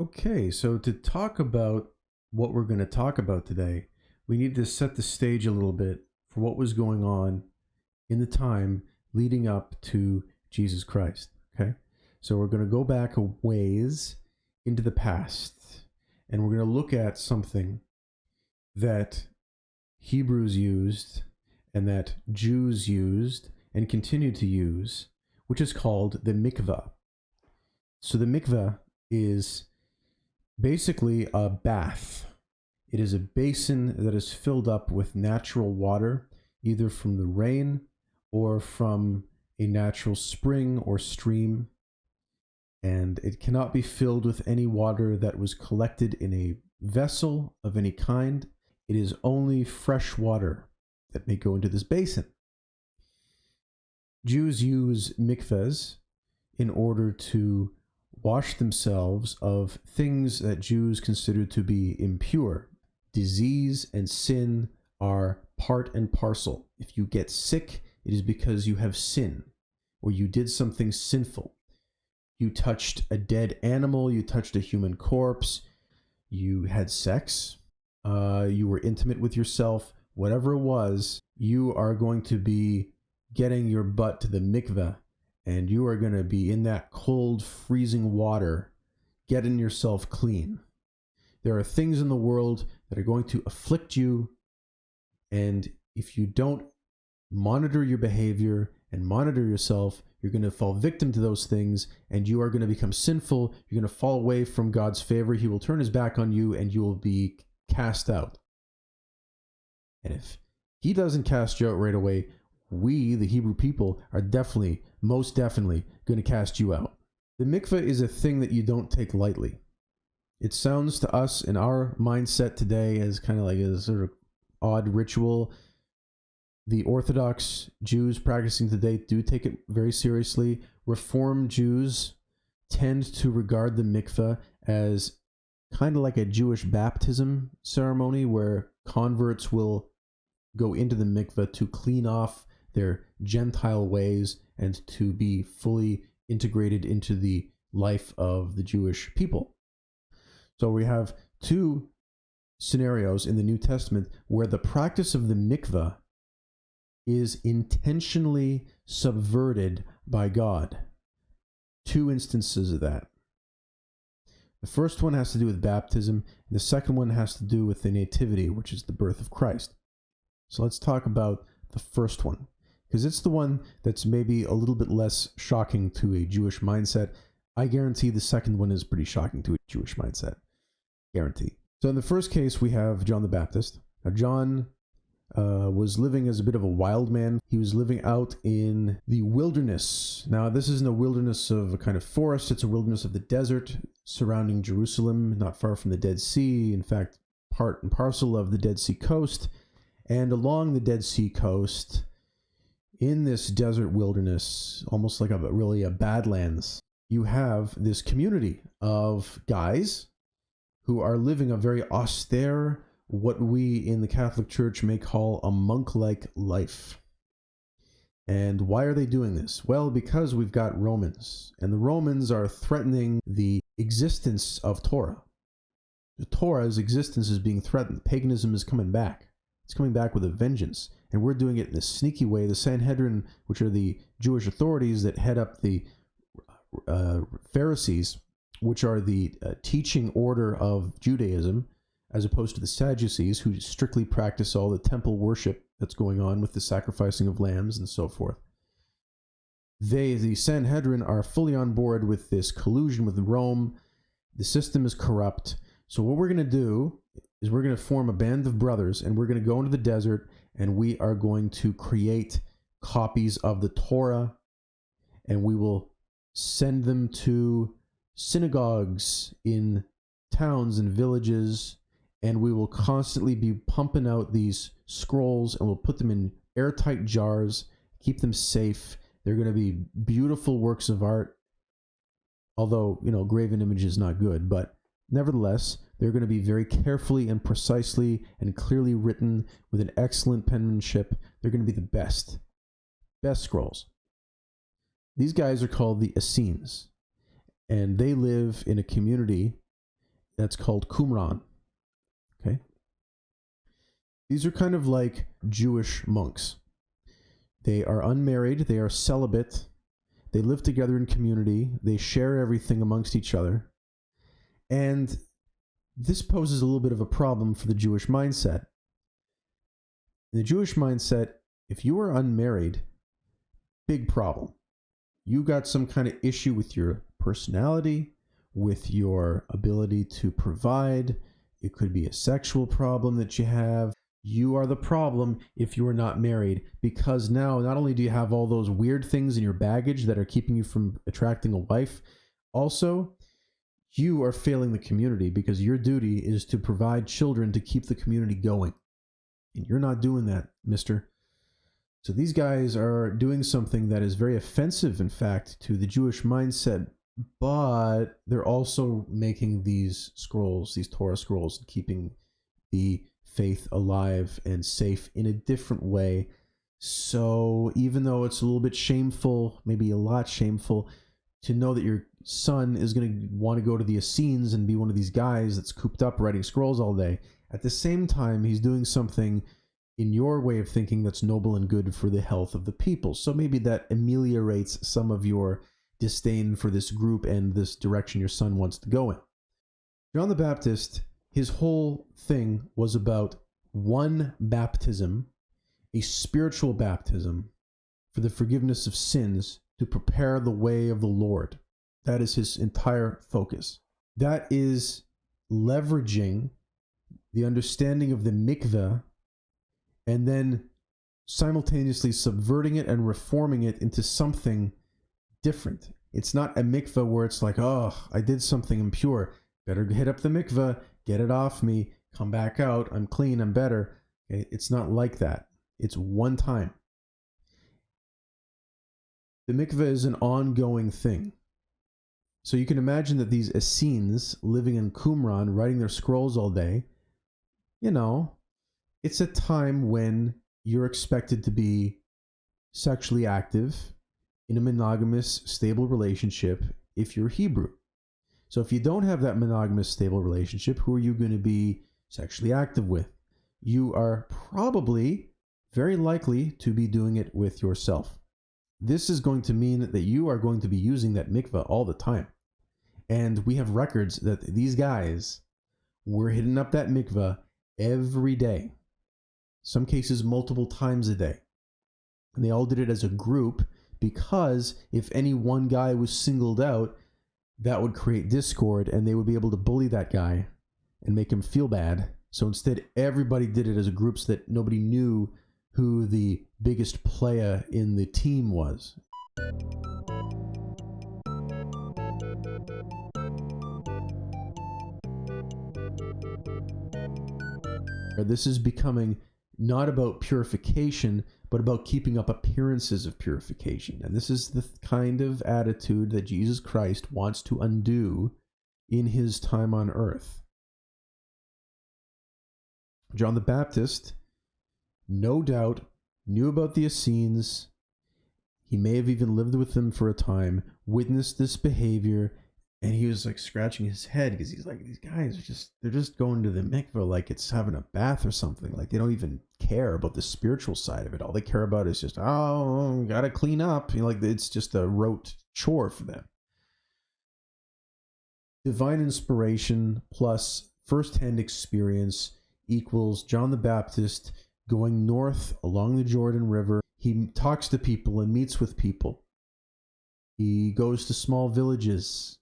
Okay, so to talk about what we're going to talk about today, we need to set the stage a little bit for what was going on in the time leading up to Jesus Christ. Okay, so we're going to go back a ways into the past and we're going to look at something that Hebrews used and that Jews used and continue to use, which is called the mikveh. So the mikveh is basically a bath. It is a basin that is filled up with natural water, either from the rain or from a natural spring or stream. And it cannot be filled with any water that was collected in a vessel of any kind. It is only fresh water that may go into this basin. Jews use mikvehs in order to wash themselves of things that Jews consider to be impure. Disease and sin are part and parcel. If you get sick, it is because you have sin, or you did something sinful. You touched a dead animal, you touched a human corpse, you had sex, you were intimate with yourself, whatever it was, you are going to be getting your butt to the mikveh, and you are going to be in that cold, freezing water, getting yourself clean. There are things in the world that are going to afflict you, and if you don't monitor your behavior and monitor yourself, you're going to fall victim to those things, and you are going to become sinful. You're going to fall away from God's favor. He will turn his back on you, and you will be cast out. And if he doesn't cast you out right away, we, the Hebrew people, are most definitely going to cast you out. The mikveh is a thing that you don't take lightly. It sounds to us in our mindset today as kind of like a sort of odd ritual. The Orthodox Jews practicing today do take it very seriously. Reform Jews tend to regard the mikveh as kind of like a Jewish baptism ceremony where converts will go into the mikveh to clean off their Gentile ways and to be fully integrated into the life of the Jewish people. So we have two scenarios in the New Testament where the practice of the mikveh is intentionally subverted by God. Two instances of that. The first one has to do with baptism, and the second one has to do with the nativity, which is the birth of Christ. So let's talk about the first one, because it's the one that's maybe a little bit less shocking to a Jewish mindset. I guarantee the second one is pretty shocking to a Jewish mindset. Guarantee. So in the first case, we have John the Baptist. Now, John was living as a bit of a wild man. He was living out in the wilderness. Now, this isn't a wilderness of a kind of forest. It's a wilderness of the desert surrounding Jerusalem, not far from the Dead Sea. In fact, part and parcel of the Dead Sea coast. And along the Dead Sea coast, in this desert wilderness, almost like a badlands, you have this community of guys who are living a very austere, what we in the Catholic Church may call a monk-like life. And why are they doing this? Well, because we've got Romans, and the Romans are threatening the existence of Torah. The Torah's existence is being threatened. Paganism is coming back. It's coming back with a vengeance, and we're doing it in a sneaky way. The Sanhedrin, which are the Jewish authorities that head up the Pharisees, which are the teaching order of Judaism, as opposed to the Sadducees, who strictly practice all the temple worship that's going on with the sacrificing of lambs and so forth. The Sanhedrin, are fully on board with this collusion with Rome. The system is corrupt. So what we're going to do is we're going to form a band of brothers, and we're going to go into the desert, and we are going to create copies of the Torah, and we will send them to synagogues in towns and villages, and we will constantly be pumping out these scrolls, and we'll put them in airtight jars, keep them safe. They're going to be beautiful works of art, although, graven image is not good, but nevertheless, they're going to be very carefully and precisely and clearly written with an excellent penmanship. They're going to be the best scrolls. These guys are called the Essenes, and they live in a community that's called Qumran. Okay. These are kind of like Jewish monks. They are unmarried, they are celibate, they live together in community, they share everything amongst each other. And this poses a little bit of a problem for the Jewish mindset. In the Jewish mindset, if you are unmarried, big problem. You got some kind of issue with your personality, with your ability to provide. It could be a sexual problem that you have. You are the problem if you are not married, because now not only do you have all those weird things in your baggage that are keeping you from attracting a wife, also you are failing the community because your duty is to provide children to keep the community going. And you're not doing that, mister. So these guys are doing something that is very offensive, in fact, to the Jewish mindset, but they're also making these scrolls, these Torah scrolls, keeping the faith alive and safe in a different way. So even though it's a little bit shameful, maybe a lot shameful, to know that your son is going to want to go to the Essenes and be one of these guys that's cooped up writing scrolls all day, at the same time, he's doing something in your way of thinking that's noble and good for the health of the people. So maybe that ameliorates some of your disdain for this group and this direction your son wants to go in. John the Baptist, his whole thing was about one baptism, a spiritual baptism for the forgiveness of sins to prepare the way of the Lord. That is his entire focus. That is leveraging the understanding of the mikveh and then simultaneously subverting it and reforming it into something different. It's not a mikveh where it's like, oh, I did something impure. Better hit up the mikveh, get it off me, come back out, I'm clean, I'm better. Okay? It's not like that. It's one time. The mikveh is an ongoing thing. So you can imagine that these Essenes living in Qumran, writing their scrolls all day, it's a time when you're expected to be sexually active in a monogamous, stable relationship if you're Hebrew. So if you don't have that monogamous, stable relationship, who are you going to be sexually active with? You are probably very likely to be doing it with yourself. This is going to mean that you are going to be using that mikveh all the time. And we have records that these guys were hitting up that mikveh every day. Some cases multiple times a day. And they all did it as a group because if any one guy was singled out, that would create discord and they would be able to bully that guy and make him feel bad. So instead, everybody did it as a group so that nobody knew who the biggest player in the team was. This is becoming not about purification, but about keeping up appearances of purification. And this is the kind of attitude that Jesus Christ wants to undo in his time on earth. John the Baptist, no doubt, knew about the Essenes. He may have even lived with them for a time, witnessed this behavior, and he was like scratching his head because he's like, these guys are they're just going to the mikveh like it's having a bath or something. Like they don't even care about the spiritual side of it. All they care about is just, oh, gotta clean up. Like it's just a rote chore for them. Divine inspiration plus firsthand experience equals John the Baptist going north along the Jordan River. He talks to people and meets with people. He goes to small villages.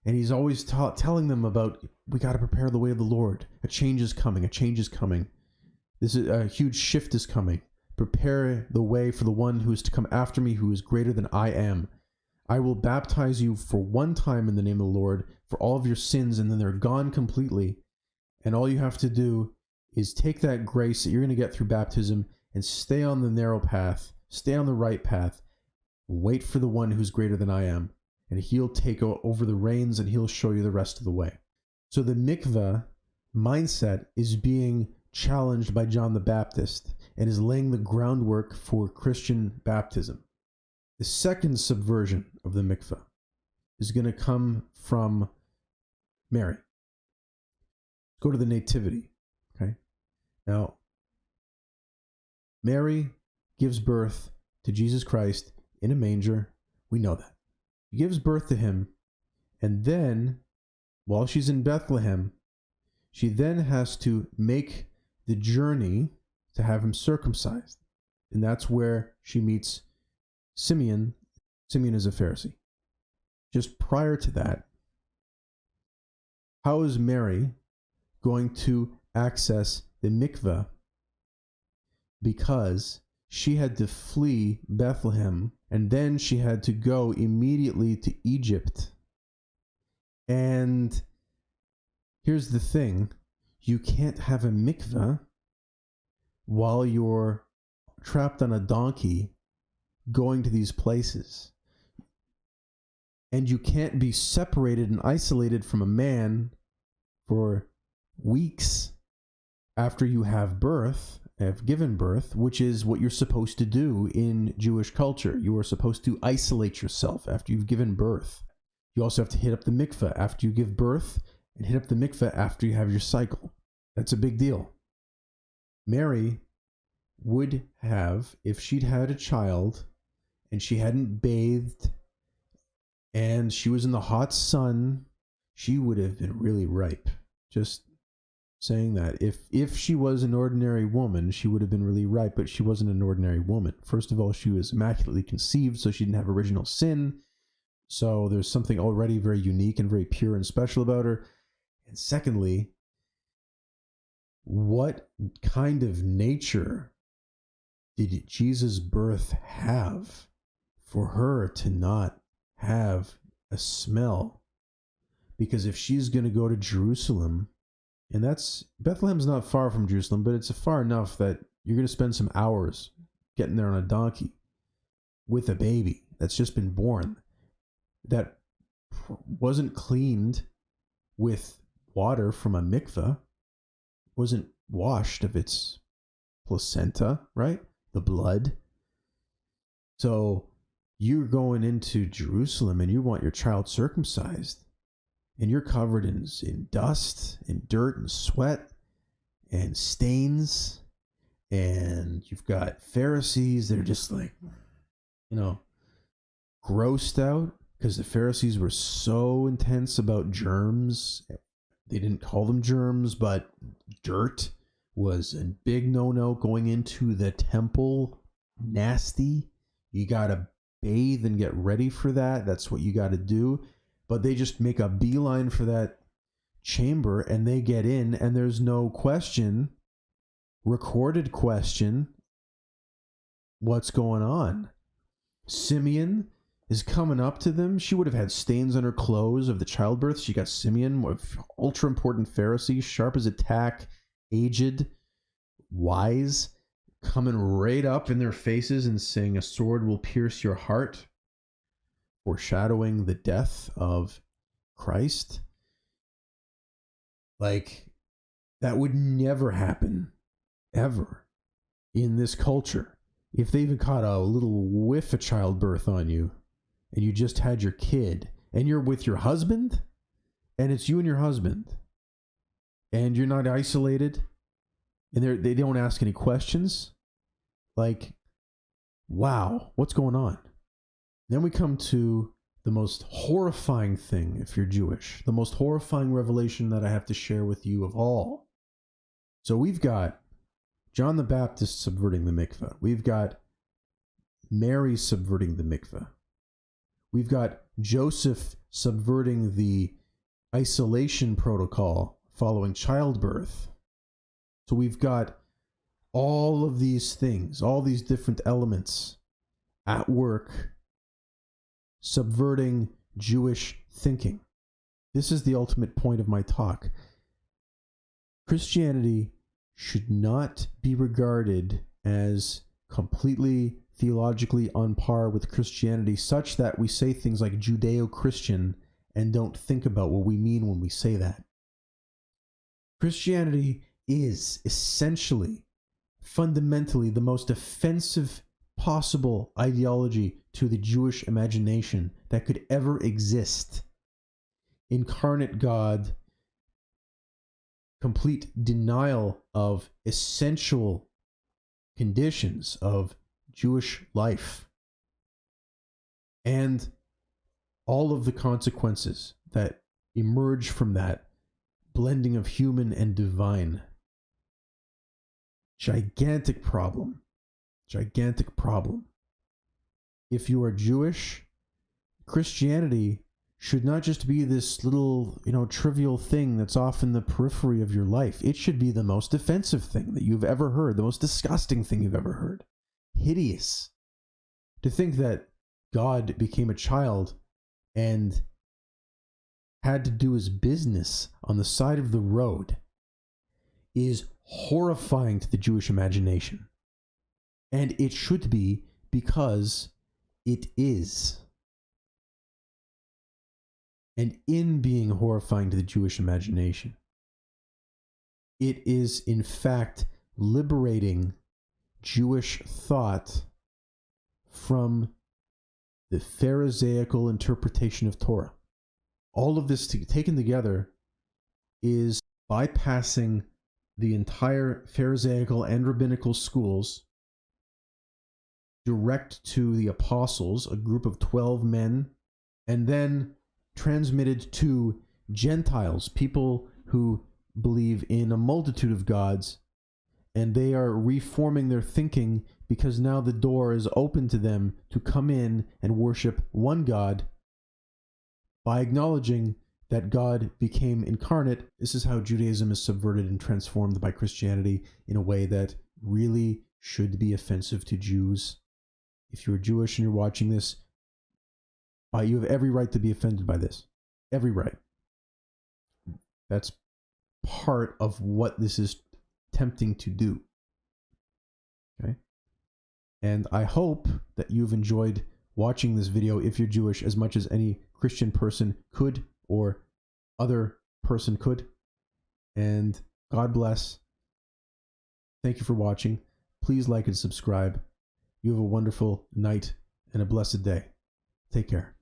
And he's always telling them about, we got to prepare the way of the Lord. A change is coming. A change is coming. This is a huge shift is coming. Prepare the way for the one who is to come after me, who is greater than I am. I will baptize you for one time in the name of the Lord for all of your sins, and then they're gone completely. And all you have to do is take that grace that you're going to get through baptism and stay on the narrow path, stay on the right path, wait for the one who's greater than I am. And he'll take over the reins and he'll show you the rest of the way. So the mikveh mindset is being challenged by John the Baptist and is laying the groundwork for Christian baptism. The second subversion of the mikveh is going to come from Mary. go to the nativity. Okay. Now, Mary gives birth to Jesus Christ in a manger. We know that. She gives birth to him, and then, while she's in Bethlehem, she then has to make the journey to have him circumcised. And that's where she meets Simeon. Simeon is a Pharisee. Just prior to that, how is Mary going to access the mikveh? Because she had to flee Bethlehem, and then she had to go immediately to Egypt. And here's the thing, you can't have a mikveh while you're trapped on a donkey going to these places. And you can't be separated and isolated from a man for weeks after you have given birth, which is what you're supposed to do in Jewish culture. You are supposed to isolate yourself after you've given birth. You also have to hit up the mikveh after you give birth and hit up the mikveh after you have your cycle. That's a big deal. Mary would have, if she'd had a child and she hadn't bathed and she was in the hot sun, she would have been really ripe. Just saying that. If she was an ordinary woman, she would have been really ripe, but she wasn't an ordinary woman. First of all, she was immaculately conceived, so she didn't have original sin. So there's something already very unique and very pure and special about her. And secondly, what kind of nature did Jesus' birth have for her to not have a smell? Because if she's going to go to Jerusalem, and Bethlehem's not far from Jerusalem, but it's far enough that you're going to spend some hours getting there on a donkey with a baby that's just been born, that wasn't cleaned with water from a mikveh, wasn't washed of its placenta, right? The blood. So you're going into Jerusalem and you want your child circumcised, and you're covered in dust and dirt and sweat and stains, and you've got Pharisees that are just like, grossed out, because the Pharisees were so intense about germs. They didn't call them germs, but dirt was a big no-no. Going into the temple, nasty. You got to bathe and get ready for that. That's what you got to do. But they just make a beeline for that chamber, and they get in, and there's no question, recorded question, what's going on. Simeon is coming up to them. She would have had stains on her clothes of the childbirth. She got Simeon, ultra important Pharisee, sharp as a tack, aged, wise, coming right up in their faces and saying, "A sword will pierce your heart," foreshadowing the death of Christ. Like, that would never happen, ever, in this culture. If they even caught a little whiff of childbirth on you, and you just had your kid, and you're with your husband, and it's you and your husband, and you're not isolated, and they don't ask any questions, like, wow, what's going on? Then we come to the most horrifying thing, if you're Jewish, the most horrifying revelation that I have to share with you of all. So we've got John the Baptist subverting the mikveh. We've got Mary subverting the mikveh. We've got Joseph subverting the isolation protocol following childbirth. So we've got all of these things, all these different elements at work, subverting Jewish thinking. This is the ultimate point of my talk. Christianity should not be regarded as completely theologically on par with Christianity, such that we say things like Judeo-Christian and don't think about what we mean when we say that. Christianity is essentially, fundamentally, the most offensive possible ideology to the Jewish imagination that could ever exist. Incarnate God, complete denial of essential conditions of Jewish life, and all of the consequences that emerge from that blending of human and divine. Gigantic problem. Gigantic problem. If you are Jewish, Christianity should not just be this little, trivial thing that's off in the periphery of your life. It should be the most offensive thing that you've ever heard, the most disgusting thing you've ever heard. Hideous. To think that God became a child and had to do his business on the side of the road is horrifying to the Jewish imagination. And it should be, because it is. And in being horrifying to the Jewish imagination, it is in fact liberating Jewish thought from the Pharisaical interpretation of Torah. All of this taken together is bypassing the entire Pharisaical and rabbinical schools direct to the apostles, a group of 12 men, and then transmitted to Gentiles, people who believe in a multitude of gods, and they are reforming their thinking because now the door is open to them to come in and worship one God by acknowledging that God became incarnate. This is how Judaism is subverted and transformed by Christianity in a way that really should be offensive to Jews. If you're Jewish and you're watching this, you have every right to be offended by this. Every right. That's part of what this is attempting to do. Okay? And I hope that you've enjoyed watching this video, if you're Jewish, as much as any Christian person could or other person could. And God bless. Thank you for watching. Please like and subscribe. You have a wonderful night and a blessed day. Take care.